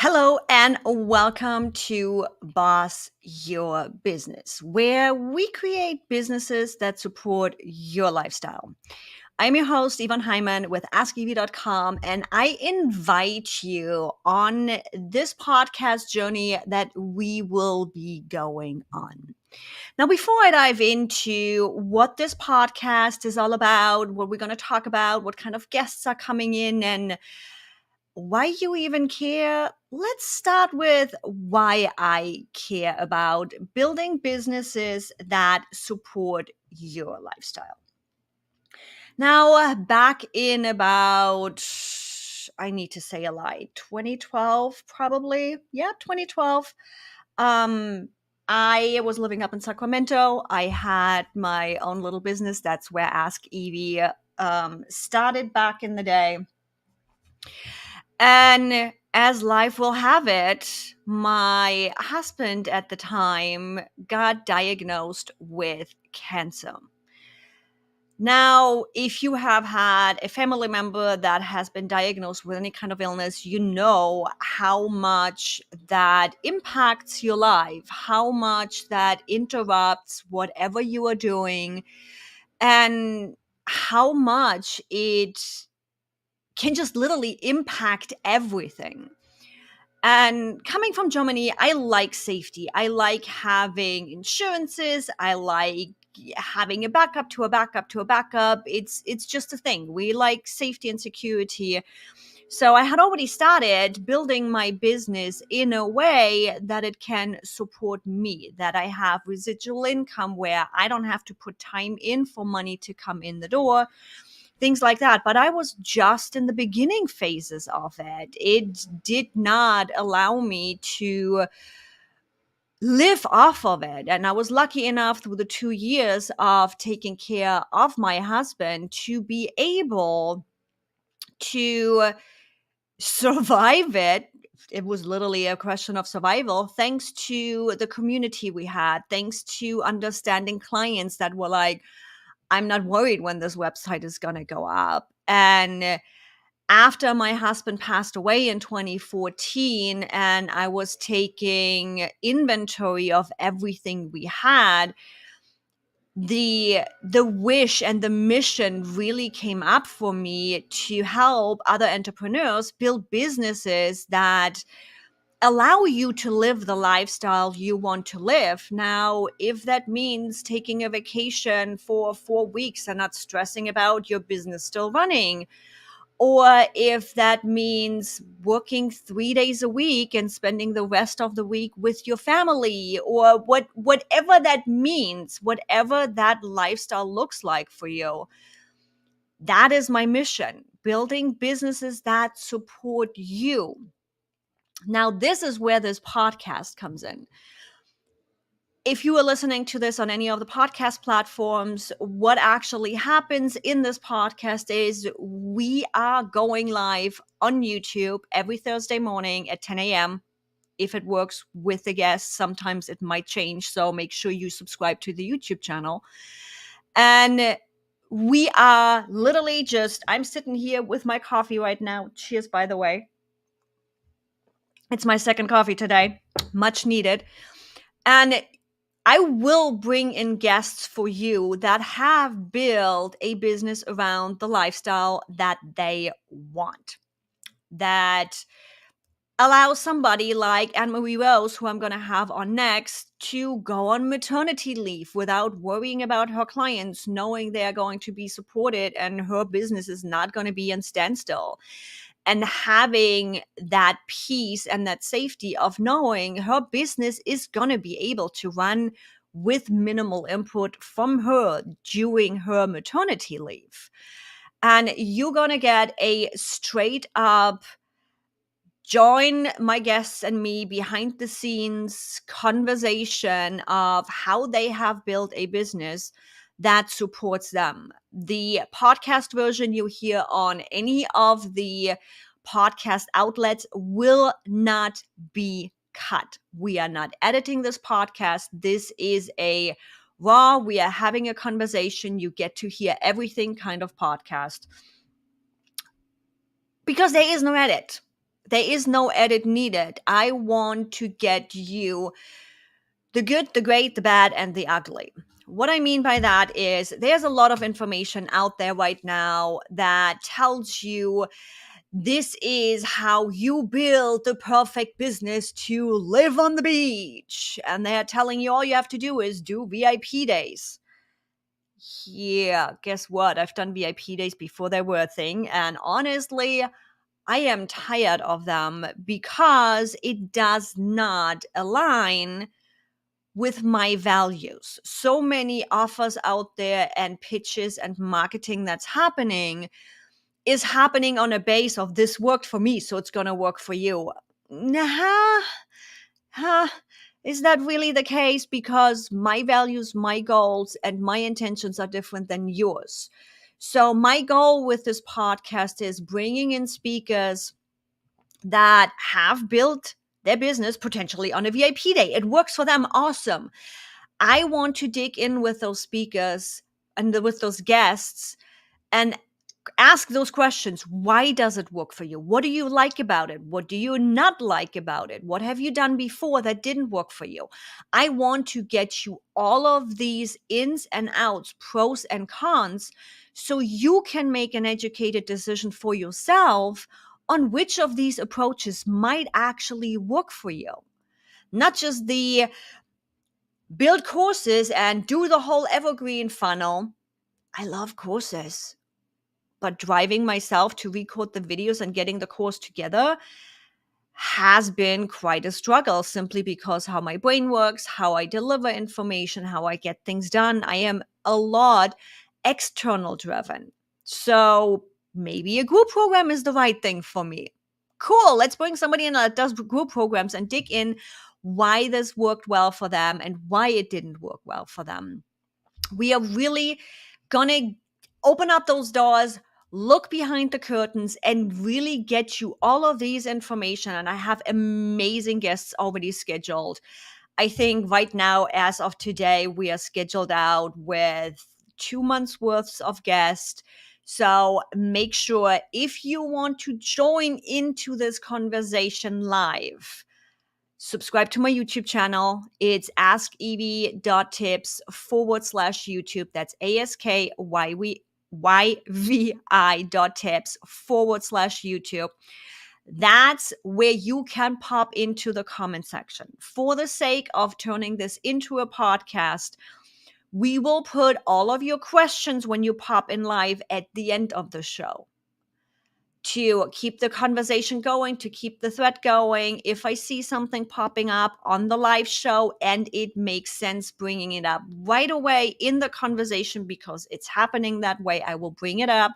Hello and welcome to Boss Your Business, where we create businesses that support your lifestyle. I'm your host, Yvonne Heimann with AskEv.com, and I invite you on this podcast journey that we will be going on. Now, before I dive into what this podcast is all about, what we're going to talk about, what kind of guests are coming in, and why you even care, let's start with why I care about building businesses that support your lifestyle. Now, back in about, I need to say a lie, 2012, probably. Yeah, 2012. Um, I was living up in Sacramento. I had my own little business. That's where Ask Evie started back in the day. And as life will have it, my husband at the time got diagnosed with cancer. Now, if you have had a family member that has been diagnosed with any kind of illness, you know how much that impacts your life, how much that interrupts whatever you are doing, and how much it can just literally impact everything. And coming from Germany, I like safety. I like having insurances. I like having a backup to a backup to a backup. It's just a thing. We like safety and security. So I had already started building my business in a way that it can support me, that I have residual income where I don't have to put time in for money to come in the door, things like that. But I was just in the beginning phases of it. It did not allow me to live off of it. And I was lucky enough through the 2 years of taking care of my husband to be able to survive it. It was literally a question of survival, thanks to the community we had, thanks to understanding clients that were like, I'm not worried when this website is going to go up. And after my husband passed away in 2014 and I was taking inventory of everything we had, the wish and the mission really came up for me to help other entrepreneurs build businesses that allow you to live the lifestyle you want to live. Now, if that means taking a vacation for 4 weeks and not stressing about your business still running, or if that means working 3 days a week and spending the rest of the week with your family, or whatever that means, whatever that lifestyle looks like for you, that is my mission, building businesses that support you. Now, this is where this podcast comes in. If you are listening to this on any of the podcast platforms, what actually happens in this podcast is we are going live on YouTube every Thursday morning at 10 a.m. If it works with the guests, sometimes it might change. So make sure you subscribe to the YouTube channel. And we are literally I'm sitting here with my coffee right now. Cheers, by the way. It's my second coffee today, much needed. And I will bring in guests for you that have built a business around the lifestyle that they want, that allows somebody like Anne-Marie Rose, who I'm going to have on next, to go on maternity leave without worrying about her clients, knowing they are going to be supported and her business is not going to be in standstill. And having that peace and that safety of knowing her business is going to be able to run with minimal input from her during her maternity leave. And you're going to get a straight up join my guests and me behind the scenes conversation of how they have built a business that supports them. The podcast version you hear on any of the podcast outlets will not be cut. We are not editing this podcast. This is a raw, we are having a conversation. You get to hear everything kind of podcast because there is no edit. There is no edit needed. I want to get you the good, the great, the bad, and the ugly. What I mean by that is there's a lot of information out there right now that tells you this is how you build the perfect business to live on the beach. And they're telling you all you have to do is do VIP days. Yeah, guess what? I've done VIP days before they were a thing. And honestly, I am tired of them because it does not align with my values. So many offers out there and pitches and marketing that's happening is happening on a base of this worked for me, so it's going to work for you. Nah, huh, is that really the case? Because my values, my goals, and my intentions are different than yours. So my goal with this podcast is bringing in speakers that have built their business potentially on a VIP day. It works for them. Awesome. I want to dig in with those speakers and with those guests and ask those questions. Why does it work for you? What do you like about it? What do you not like about it? What have you done before that didn't work for you? I want to get you all of these ins and outs, pros and cons, so you can make an educated decision for yourself on which of these approaches might actually work for you. Not just the build courses and do the whole evergreen funnel. I love courses, but driving myself to record the videos and getting the course together has been quite a struggle, simply because how my brain works, how I deliver information, how I get things done. I am a lot external driven. So maybe a group program is the right thing for me. Cool. Let's bring somebody in that does group programs and dig in why this worked well for them and why it didn't work well for them. We are really going to open up those doors, look behind the curtains, and really get you all of these information. And I have amazing guests already scheduled. I think right now, as of today, we are scheduled out with 2 months worth of guests. So make sure, if you want to join into this conversation live, subscribe to my YouTube channel. It's askevie.tips/YouTube. That's ASKYVI.tips/YouTube. That's where you can pop into the comment section. For the sake of turning this into a podcast, we will put all of your questions when you pop in live at the end of the show, to keep the conversation going, to keep the thread going. If I see something popping up on the live show and it makes sense bringing it up right away in the conversation because it's happening that way, I will bring it up.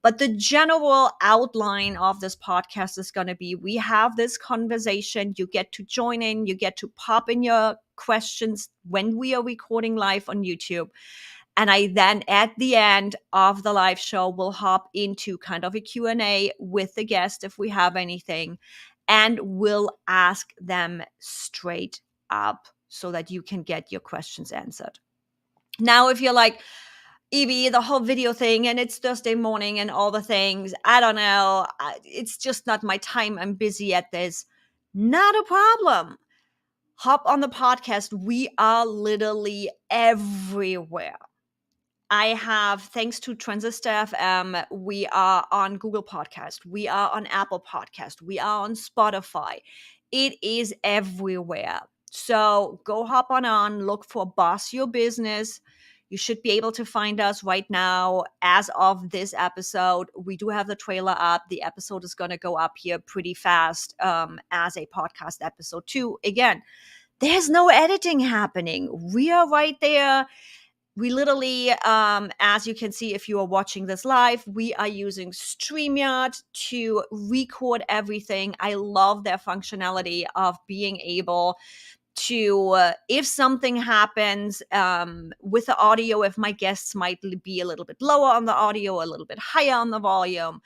But the general outline of this podcast is going to be, we have this conversation. You get to join in. You get to pop in your questions when we are recording live on YouTube. And I then, at the end of the live show, will hop into kind of a Q&A with the guest if we have anything, and will ask them straight up so that you can get your questions answered. Now, if you're like, Evie, the whole video thing, and it's Thursday morning and all the things, I don't know, it's just not my time. I'm busy at this. Not a problem. Hop on the podcast. We are literally everywhere. I have, thanks to Transistor FM, we are on Google Podcast. We are on Apple Podcast. We are on Spotify. It is everywhere. So go hop on, look for Boss Your Business. You should be able to find us right now. As of this episode, we do have the trailer up. The episode is going to go up here pretty fast as a podcast episode too. Again, there's no editing happening. We are right there. We literally, as you can see, if you are watching this live, we are using StreamYard to record everything. I love their functionality of being able to, if something happens with the audio, if my guests might be a little bit lower on the audio, a little bit higher on the volume,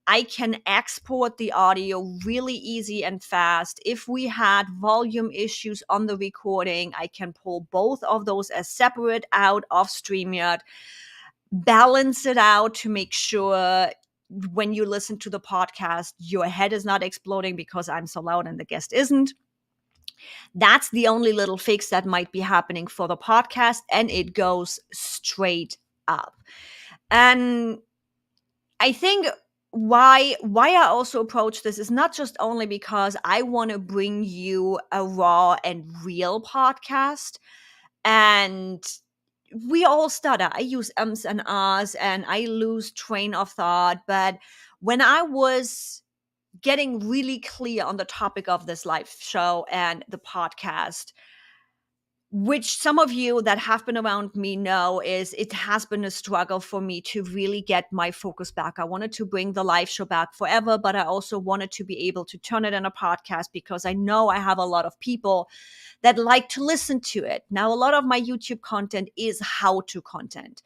I can export the audio really easy and fast. If we had volume issues on the recording, I can pull both of those as separate out of StreamYard, balance it out to make sure when you listen to the podcast, your head is not exploding because I'm so loud and the guest isn't. That's the only little fix that might be happening for the podcast, and it goes straight up. And I think why I also approach this is not just only because I want to bring you a raw and real podcast. And we all stutter. I use ums and ahs and I lose train of thought. But when I was getting really clear on the topic of this live show and the podcast, which some of you that have been around me know, is it has been a struggle for me to really get my focus back. I wanted to bring the live show back forever, but I also wanted to be able to turn it in a podcast because I know I have a lot of people that like to listen to it. Now, a lot of my YouTube content is how-to content.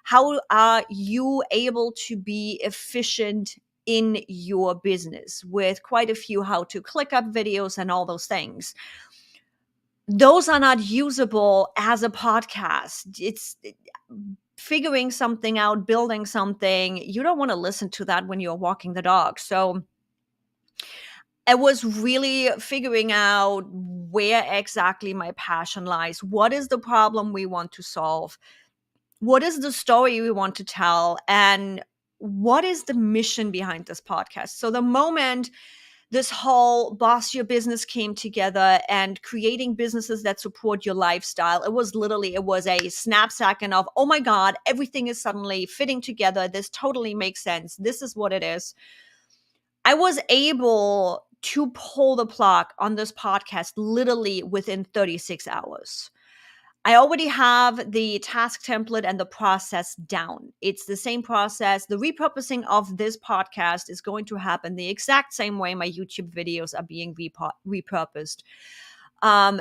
How are you able to be efficient in your business with quite a few how-to ClickUp videos and all those things? Those are not usable as a podcast. It's figuring something out, building something. You don't want to listen to that when you're walking the dog. So I was really figuring out where exactly my passion lies. What is the problem we want to solve? What is the story we want to tell? And what is the mission behind this podcast? So the moment this whole boss your business came together and creating businesses that support your lifestyle, it was a snap second of, oh my God, everything is suddenly fitting together. This totally makes sense. This is what it is. I was able to pull the plug on this podcast literally within 36 hours. I already have the task template and the process down. It's the same process. The repurposing of this podcast is going to happen the exact same way my YouTube videos are being repurposed.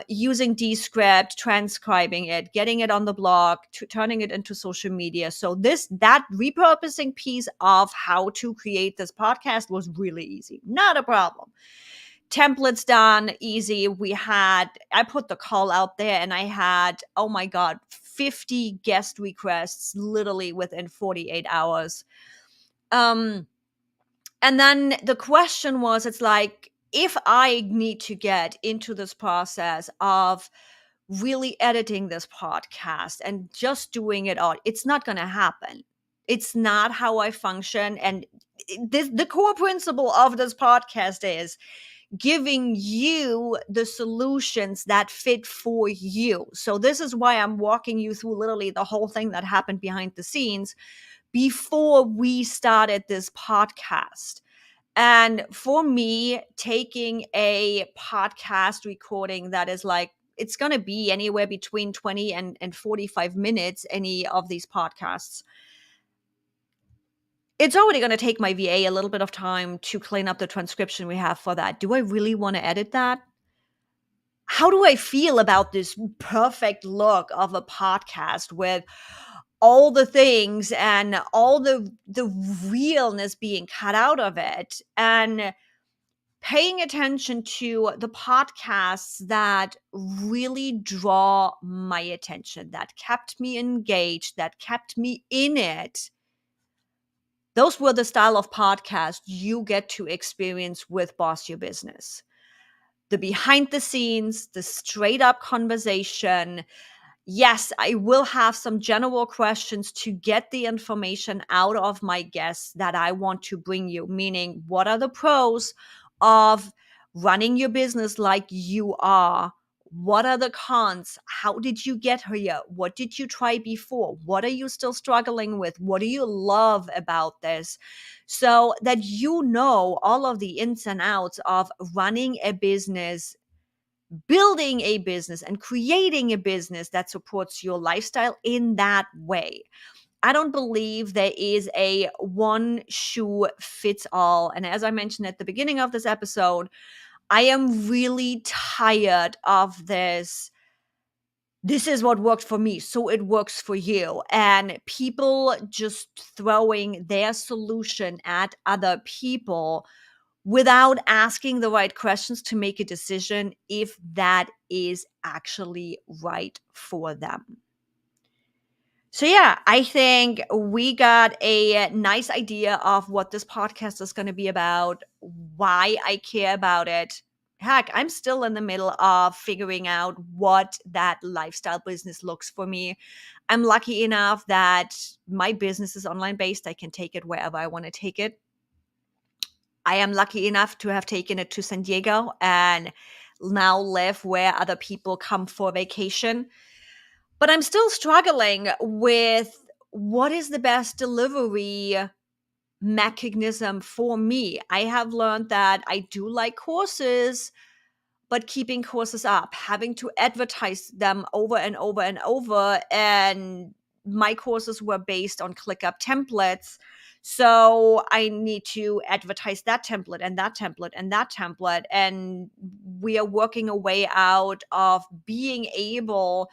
Using Descript, transcribing it, getting it on the blog, turning it into social media. So that repurposing piece of how to create this podcast was really easy. Not a problem. Templates done, easy. I put the call out there and I had, oh my God, 50 guest requests literally within 48 hours. And then the question was, it's like, if I need to get into this process of really editing this podcast and just doing it all, it's not going to happen. It's not how I function. And the core principle of this podcast is giving you the solutions that fit for you. So this is why I'm walking you through literally the whole thing that happened behind the scenes before we started this podcast. And for me, taking a podcast recording that is like, it's going to be anywhere between 20 and 45 minutes, any of these podcasts, it's already going to take my VA a little bit of time to clean up the transcription we have for that. Do I really want to edit that? How do I feel about this perfect look of a podcast with all the things and all the realness being cut out of it, and paying attention to the podcasts that really draw my attention, that kept me engaged, that kept me in it? Those were the style of podcast you get to experience with Boss Your Business. The behind the scenes, the straight up conversation. Yes, I will have some general questions to get the information out of my guests that I want to bring you, meaning what are the pros of running your business like you are? What are the cons? How did you get here? What did you try before? What are you still struggling with? What do you love about this? So that you know all of the ins and outs of running a business, building a business, and creating a business that supports your lifestyle in that way. I don't believe there is a one shoe fits all. And as I mentioned at the beginning of this episode, I am really tired of this. This is what worked for me, so it works for you. And people just throwing their solution at other people without asking the right questions to make a decision if that is actually right for them. So, yeah, I think we got a nice idea of what this podcast is going to be about, why I care about it. Heck, I'm still in the middle of figuring out what that lifestyle business looks for me. I'm lucky enough that my business is online based. I can take it wherever I want to take it. I am lucky enough to have taken it to San Diego and now live where other people come for vacation. But I'm still struggling with what is the best delivery mechanism for me. I have learned that I do like courses, but keeping courses up, having to advertise them over and over and over. And my courses were based on ClickUp templates. So I need to advertise that template and that template and that template. And we are working a way out of being able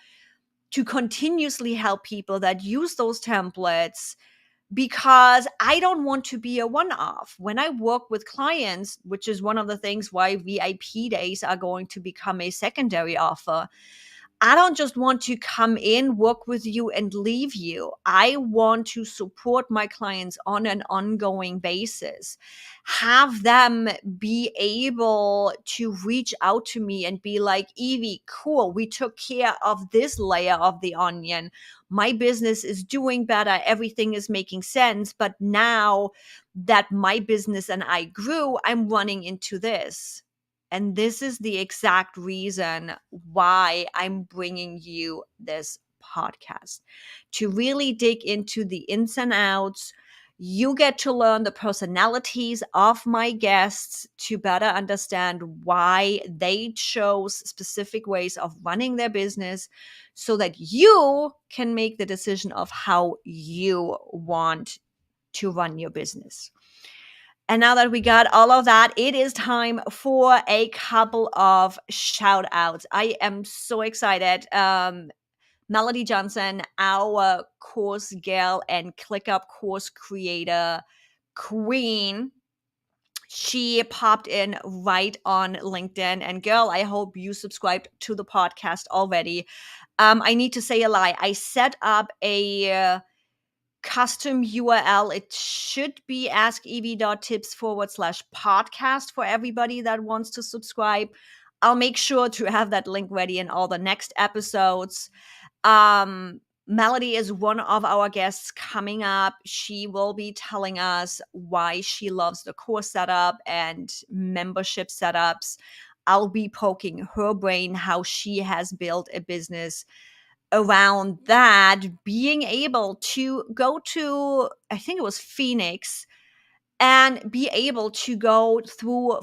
to continuously help people that use those templates, because I don't want to be a one off. When I work with clients, which is one of the things why VIP days are going to become a secondary offer, I don't just want to come in, work with you, and leave you. I want to support my clients on an ongoing basis, have them be able to reach out to me and be like, Evie, cool, we took care of this layer of the onion. My business is doing better. Everything is making sense. But now that my business and I grew, I'm running into this. And this is the exact reason why I'm bringing you this podcast, to really dig into the ins and outs. You get to learn the personalities of my guests to better understand why they chose specific ways of running their business, so that you can make the decision of how you want to run your business. And now that we got all of that, it is time for a couple of shout outs. I am so excited. Melody Johnson, our course gal and ClickUp course creator queen, she popped in right on LinkedIn. And girl, I hope you subscribed to the podcast already. I need to say a lie. I set up a custom URL. It should be askev.tips/podcast for everybody that wants to subscribe. I'll make sure to have that link ready in all the next episodes. Melody is one of our guests coming up. She will be telling us why she loves the course setup and membership setups. I'll be poking her brain how she has built a business around that, being able to go to, I think it was Phoenix, and be able to go through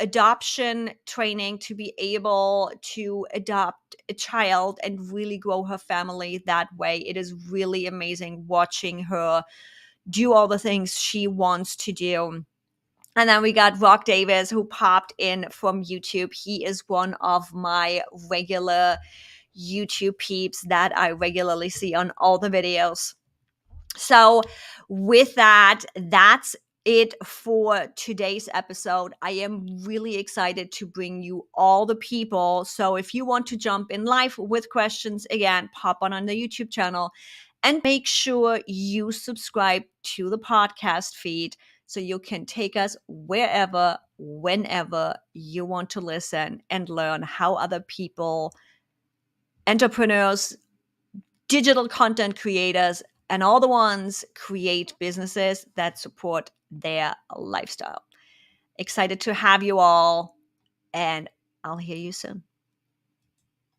adoption training to be able to adopt a child and really grow her family that way. It is really amazing watching her do all the things she wants to do. And then we got Rock Davis, who popped in from YouTube. He is one of my regular YouTube peeps that I regularly see on all the videos. So, with that, that's it for today's episode. I am really excited to bring you all the people. So, if you want to jump in live with questions, again, pop on the YouTube channel and make sure you subscribe to the podcast feed so you can take us wherever, whenever you want to listen and learn how other people, entrepreneurs, digital content creators, and all the ones create businesses that support their lifestyle. Excited to have you all, and I'll hear you soon.